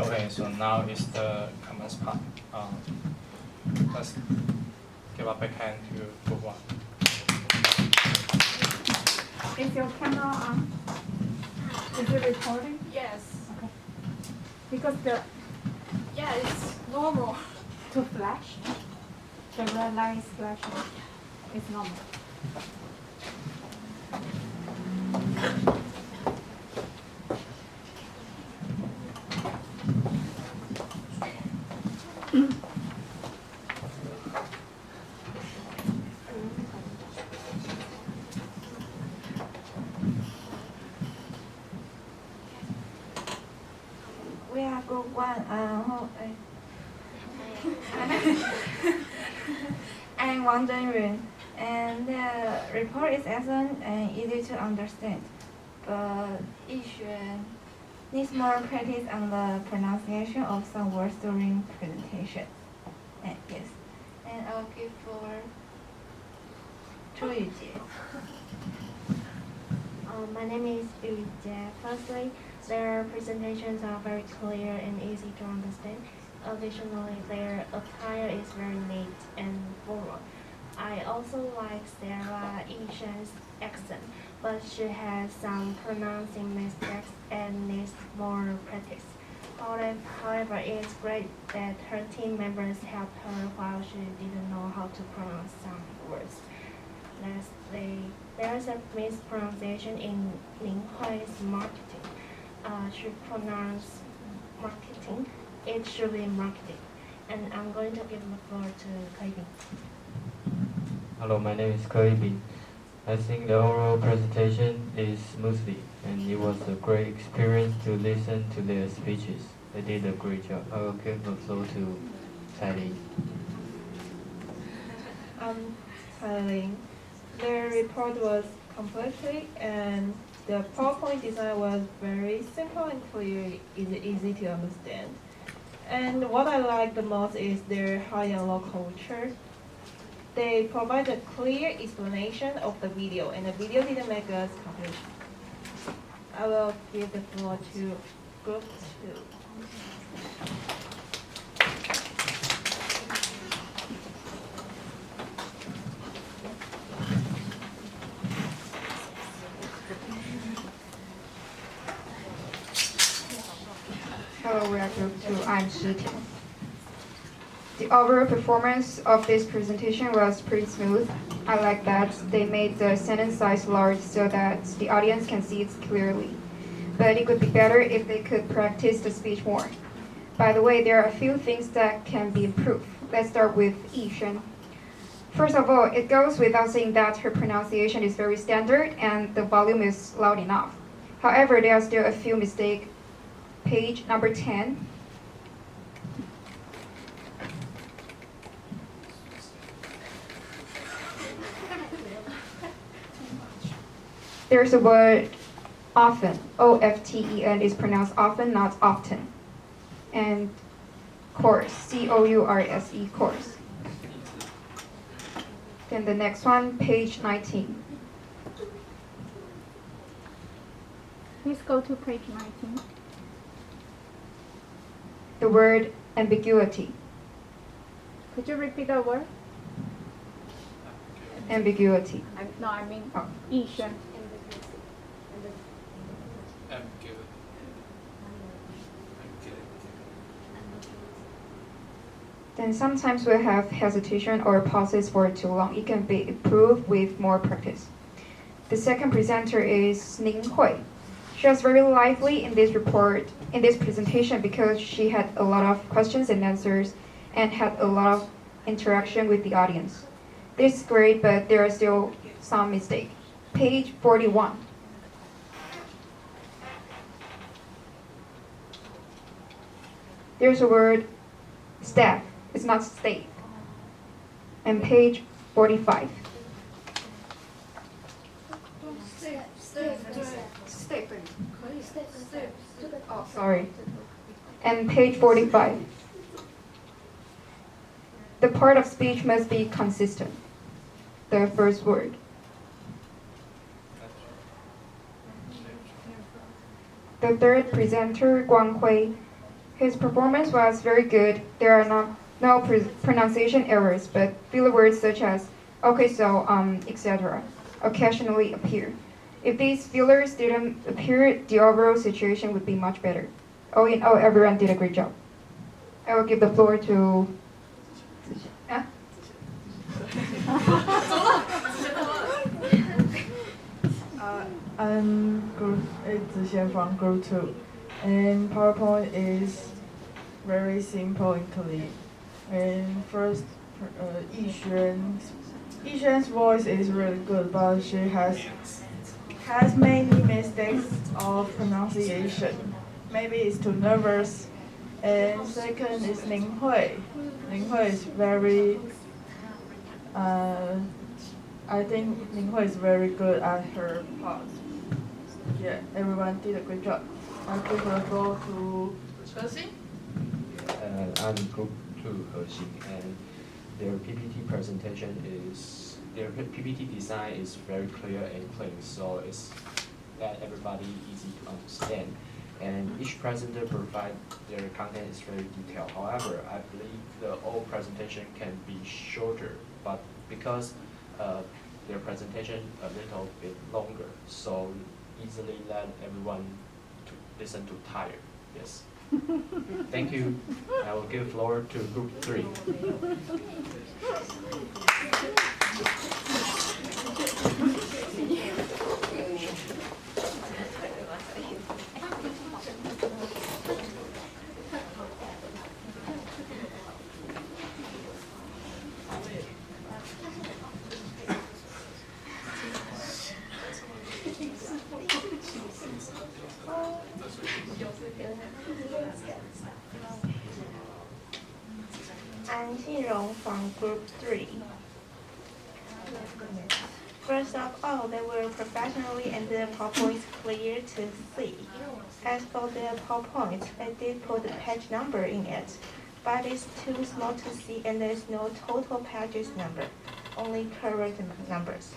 Okay, so now is the comments part. Let's give a big hand to group one. Is your camera on? Is it recording? Yes. Okay. Because Yeah, it's normal. to flash, the red line is flashing. It's normal. We are group one. I'm wondering, and the report is excellent and easy to understand, but Yixuan needs more practice on the pronunciation of some words during presentation. Yes, and I'll give for Chu Yujie. My name is Yu Jie. Firstly, their presentations are very clear and easy to understand. Additionally, their attire is very neat and formal. I also like Sarah Yishan's accent, but she has some pronouncing mistakes and needs more practice. However, it's great that her team members helped her while she didn't know how to pronounce some words. Lastly, there is a mispronunciation in Ling Hui's marketing. She pronounced marketing. It should be marketing. And I'm going to give the floor to Kaibin. Hello, my name is Kaibin. I think the overall presentation is smoothly, and it was a great experience to listen to their speeches. They did a great job. I will give the floor to Tsailing. Tsailing. Their report was completely, and the PowerPoint design was very simple and clear, easy to understand. And what I like the most is their high and low culture. They provide a clear explanation of the video, and the video didn't make us confused. I will give the floor to group 2. Hello, we are group 2. I'm Shi Tian. The overall performance of this presentation was pretty smooth. I like that they made the sentence size large so that the audience can see it clearly. But it could be better if they could practice the speech more. By the way, there are a few things that can be improved. Let's start with Yishan. First of all, it goes without saying that her pronunciation is very standard and the volume is loud enough. However, there are still a few mistakes. Page number 10. There's a word often. O-F-T-E-N is pronounced often, not often. And course, C-O-U-R-S-E, course. Then the next one, page 19. Please go to page 19. The word ambiguity. Could you repeat the word? Ambiguity. I mean Oh. Yishan. Then sometimes we have hesitation or pauses for too long. It can be improved with more practice. The second presenter is Ning Hui. She was very lively in this presentation because she had a lot of questions and answers and had a lot of interaction with the audience. This is great, but there are still some mistakes. Page 41. There's a word staff. It's not state. And page 45. Oh, sorry. And page 45. The part of speech must be consistent. The first word. The third presenter, Guang Hui, His performance was very good. There are no pronunciation errors, but filler words such as okay, so, etc. occasionally appear. If these fillers didn't appear, the overall situation would be much better. All in all, everyone did a great job. I will give the floor to. I'm group Zixian from group 2, and PowerPoint is very simple and clear. And first, Yixuan's voice is really good, but she has many mistakes of pronunciation. Maybe it's too nervous. And second is Ning Hui. Ning Hui is very. I think Ning Hui is very good at her part. Yeah, everyone did a great job. I give the floor to Chelsea. I'm Group 2 Hexing, and their PPT presentation their PPT design is very clear and clean, so it's that everybody easy to understand. And each presenter provide their content is very detailed. However, I believe the whole presentation can be shorter, but because their presentation a little bit longer, so easily let everyone to listen to tired. Yes. Thank you. I will give floor to group 3. I'm Xinrong from Group 3. First of all, they were professionally and the PowerPoint clear to see. As for the PowerPoint, I did put the page number in it, but it's too small to see and there's no total pages number, only current numbers.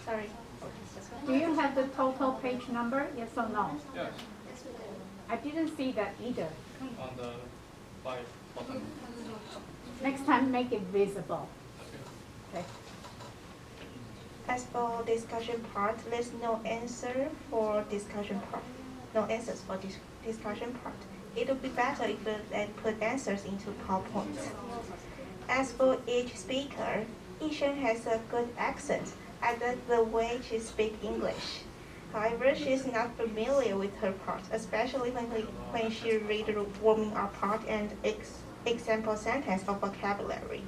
Sorry. Do you have the total page number? Yes or no? Yes, I didn't see that either. on the right bottom. Next time, make it visible. Okay. As for discussion part, there's no answer for discussion part. No answers for discussion part. It would be better if they put answers into PowerPoint. As for each speaker, Yixuan has a good accent. I like the way she speaks English. However, she's not familiar with her part, especially when she reads the warming up part and example sentence of vocabulary.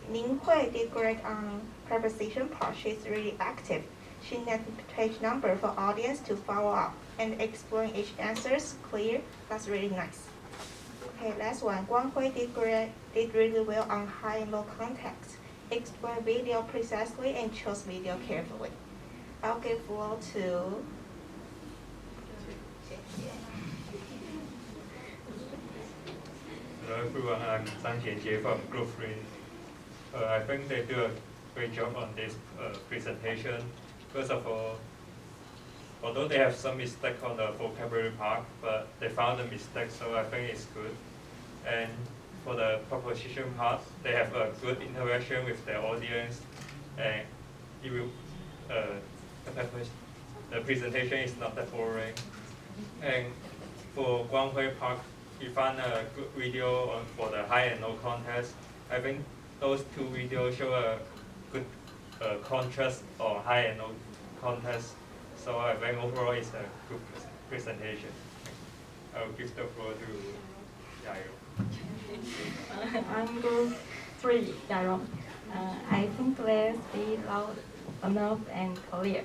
Ning Hui did great on preposition part. She's really active. She named page number for audience to follow up and explain each answers clear. That's really nice. Okay, last one. Guang Hui did really well on high and low context. Explain video precisely and chose video carefully. I'll give floor to. Hello everyone, I'm Zhang Xianjie from Group 3. I think they do a great job on this presentation. First of all, although they have some mistake on the vocabulary part, but they found the mistake, so I think it's good. And for the proposition part, they have a good interaction with their audience, and it will, the presentation is not that boring. And for Guang Hui part, we found a good video for the high and low contest. I think those two videos show a good contrast or high and low contest. So I think overall it's a good presentation. I'll give the floor to Yayo. I'm Group 3, Yarong. I think let's be loud enough and clear.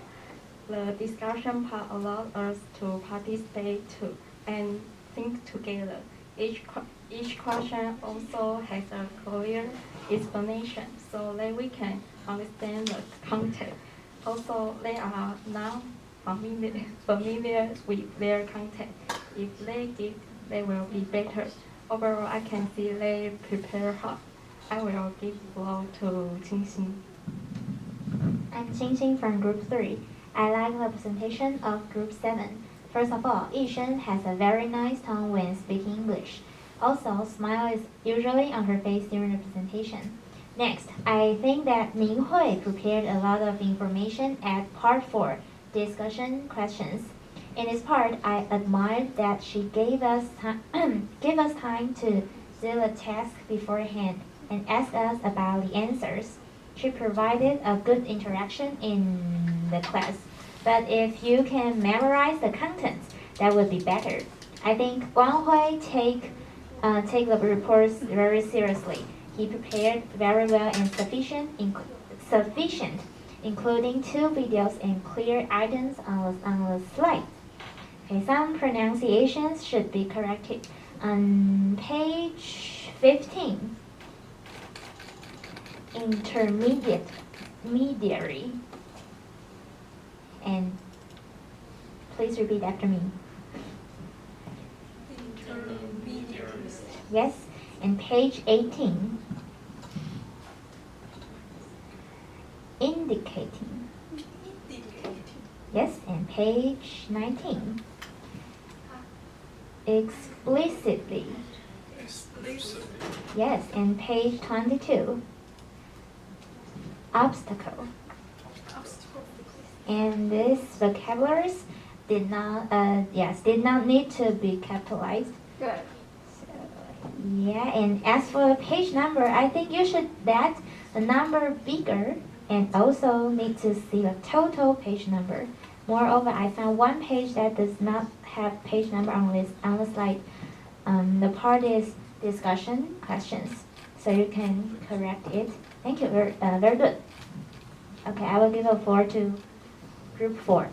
The discussion part allows us to participate too and think together. Each question also has a clear explanation so that we can understand the content. Also, they are now familiar with their content. If they did, they will be better. Overall, I can see they prepare hard. I will give floor to Qingxin. I'm Tsailing from Group 3. I like the presentation of Group 7. First of all, Yishen has a very nice tone when speaking English. Also, smile is usually on her face during the presentation. Next, I think that Minghui prepared a lot of information at part 4, discussion questions. In this part, I admired that she gave us time to do the task beforehand and ask us about the answers. She provided a good interaction in the class, but if you can memorize the contents, that would be better. I think Guanghui take the reports very seriously. He prepared very well and sufficient, including 2 videos and clear items on the slide. Okay, some pronunciations should be corrected. On page 15, intermediary, and please repeat after me. Yes, and page 18, indicating. Yes, and page 19, explicitly. Yes, and page 22, obstacle. And these vocabularies did not need to be capitalized. Good. Yeah, and as for the page number, I think you should bet the number bigger and also need to see the total page number. Moreover, I found one page that does not have page number on the slide. The part is discussion questions, so you can correct it. Thank you, very good. Okay, I will give the floor to Group 4.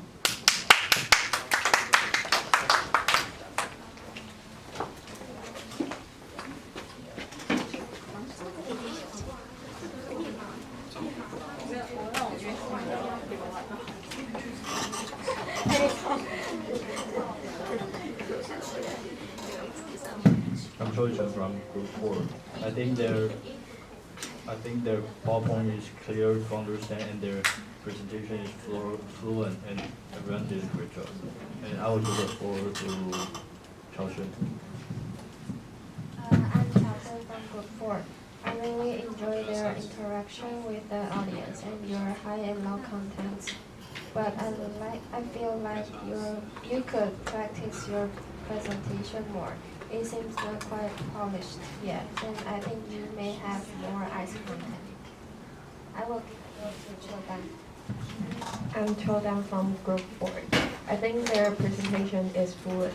I'm Georgia from Group 4. I think their PowerPoint is clear to understand and their presentation is fluent and everyone did a great job. And I will give the floor to Chaoshen. I'm Tsailing from Group 4. I really enjoy their interaction with the audience and your high and low contents. But I feel like you could practice your presentation more. It seems not quite polished yet, and I think you may have more ice content. I will give the floor to Chodan. I'm Chodan from Group 4. I think their presentation is fluent.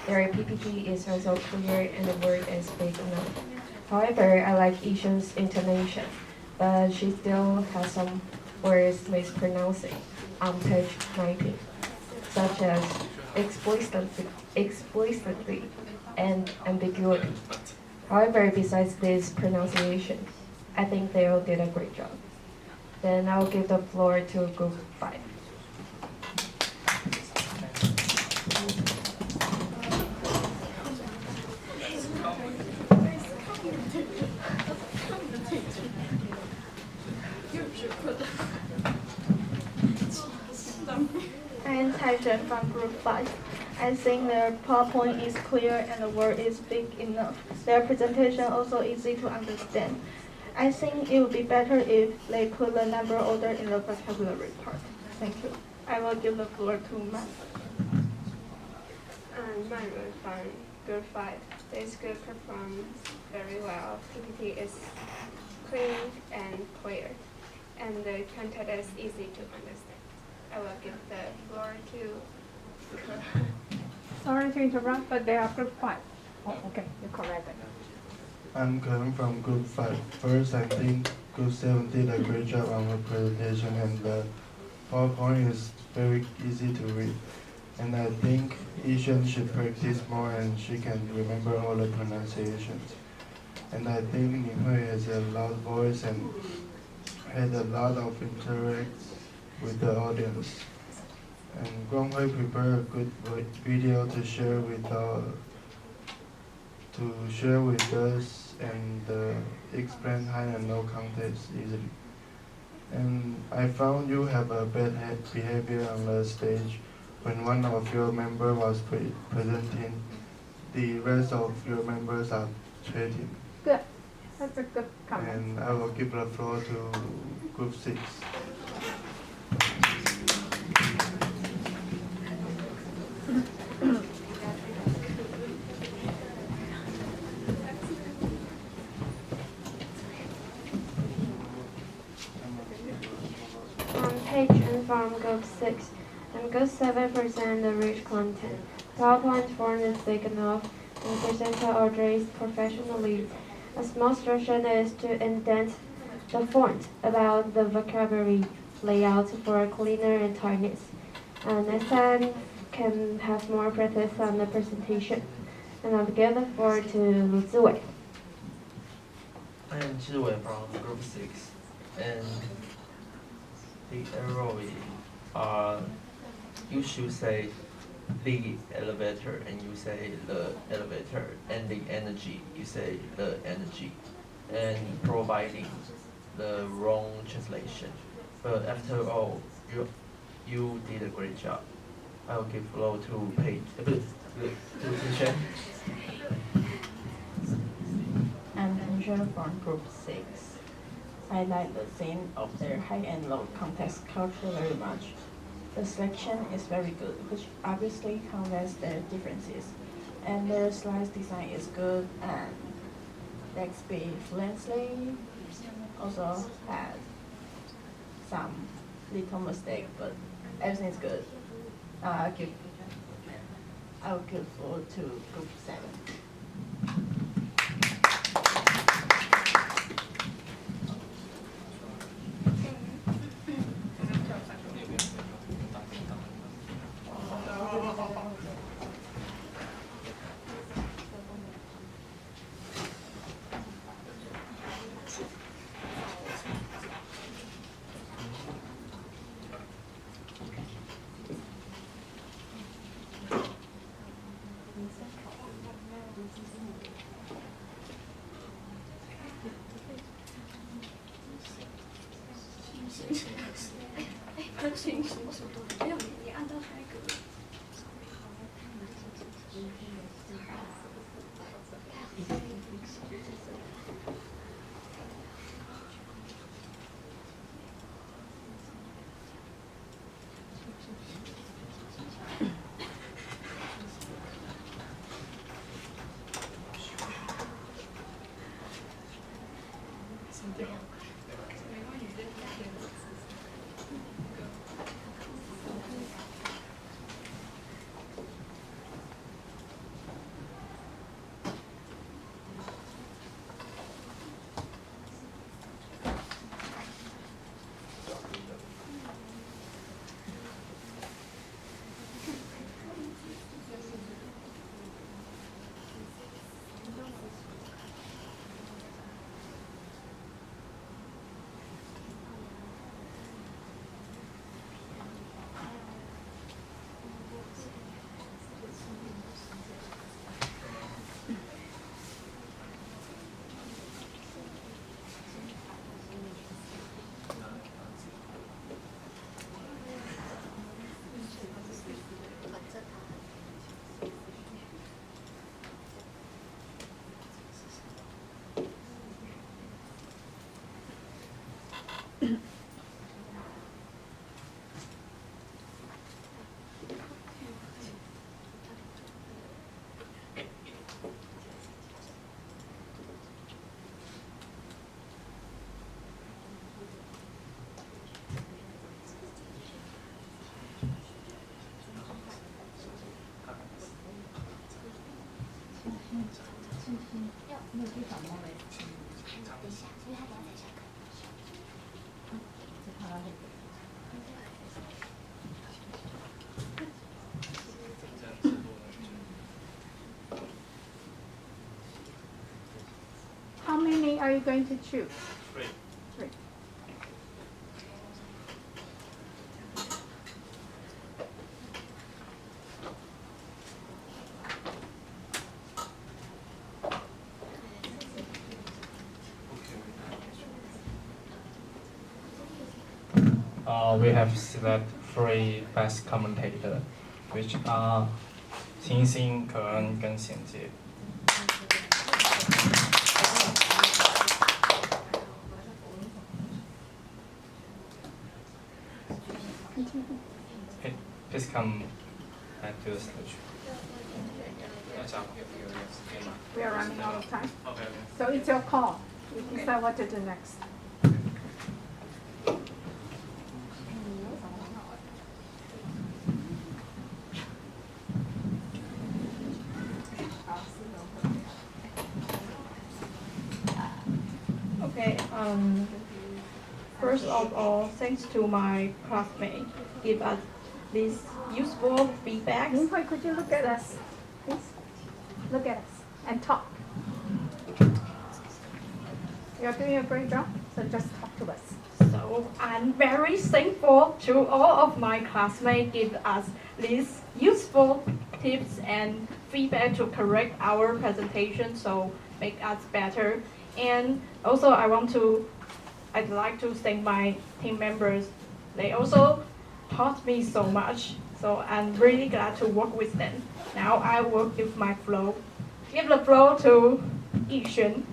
Their PPT is also clear and the word is big enough. However, I like Yishen's intonation, but she still has some words mispronouncing on page 19, such as explicitly and ambiguity. However, besides this pronunciation, I think they all did a great job. Then I'll give the floor to Group 5. I'm Tsailing from Group 5. I think their PowerPoint is clear and the word is big enough. Their presentation also easy to understand. I think it would be better if they put the number order in the vocabulary part. Thank you. I will give the floor to Matt. I'm Manren from Group 5. This group performs very well. PPT is clean and clear, and the content is easy to understand. I will give the floor to Sorry to interrupt, but they are Group 5. Oh, okay, you corrected. I'm coming from Group 5. First, I think Group 7 did a great job on her presentation, and the PowerPoint is very easy to read. And I think Yishen should practice more and she can remember all the pronunciations. And I think Minghui has a loud voice and had a lot of interaction with the audience. And Guanghui prepared a good video to share with to share with us and explain high and low context easily. And I found you have a bad behavior on the stage when one of your members was presenting. The rest of your members are chatting. Good. That's a good comment. And I will give the floor to group 6. On page and from Group 6 and Group 7 present the rich content. PowerPoint form is thick enough and presenter order is professionally. A small suggestion is to indent the font about the vocabulary layout for cleaner and tightness. And next time can have more practice on the presentation. And I'll give the floor to Ziwei. I am Zhiwei from Group 6, and the arrow you should say the elevator, and you say the elevator, and the energy, you say the energy, and providing the wrong translation. But after all, you did a great job. I'll give floor to teacher. I'm Angel from Group 6. I like the theme of their high and low context culture very much. The selection is very good, which obviously conveys their differences. And their slide design is good, and they speak fluently. Also had some little mistake, but everything is good. I will give floor to Group 7. How many are you going to choose? 3. 3. we have selected 3 best commentator, which are 星星、可恩跟贤杰。Hey, please come back to the stage. We are running out of time. Okay. So it's your call. You decide what to do next. Okay, first of all, thanks to my classmate give us this useful feedback. Yinghui, could you look at us, please? Look at us and talk. You're doing a great job, so just talk to us. So I'm very thankful to all of my classmates give us these useful tips and feedback to correct our presentation, so make us better. And also I'd like to thank my team members. They also taught me so much, so I'm really glad to work with them. Now I will give the floor to Yixuan.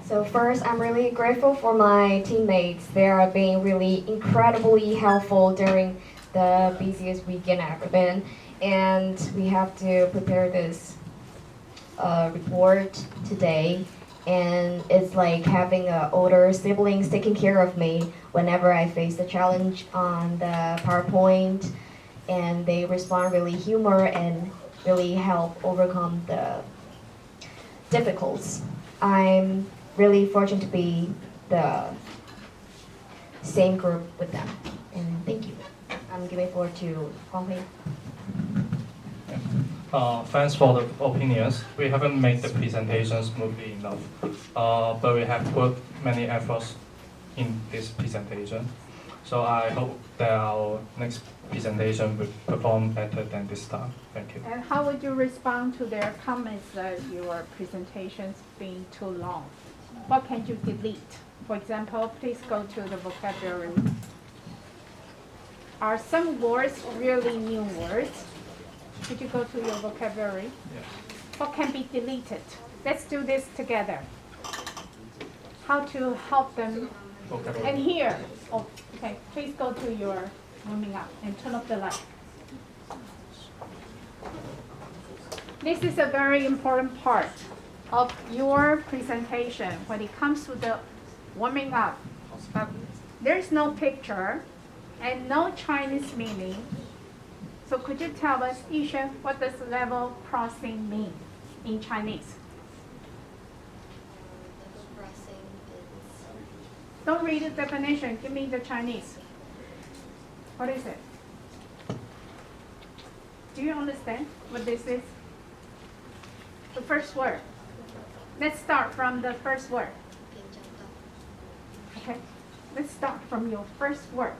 So first, I'm really grateful for my teammates. They are being really incredibly helpful during the busiest weekend I've ever been. And we have to prepare this report today. And it's like having older siblings taking care of me whenever I face a challenge on the PowerPoint. And they respond really humor and really help overcome the difficulties. I'm really fortunate to be the same group with them. And thank you. I'm giving floor to Huang Hui. Thanks for the opinions. We haven't made the presentation smoothly enough, but we have put many efforts in this presentation. So I hope that our next presentation will perform better than this time. Thank you. And how would you respond to their comments that your presentations being too long? What can you delete? For example, please go to the vocabulary. Are some words really new words? Could you go to your vocabulary? Yeah. What can be deleted? Let's do this together. How to help them. Vocabulary. And here, oh, okay, please go to your warming up and turn off the light. This is a very important part of your presentation when it comes to the warming up. There's no picture and no Chinese meaning. So could you tell us, Yixuan, what does level crossing mean in Chinese? Don't read the definition, give me the Chinese. What is it? Do you understand what this is? The first word. Let's start from the first word. Okay, let's start from your first word.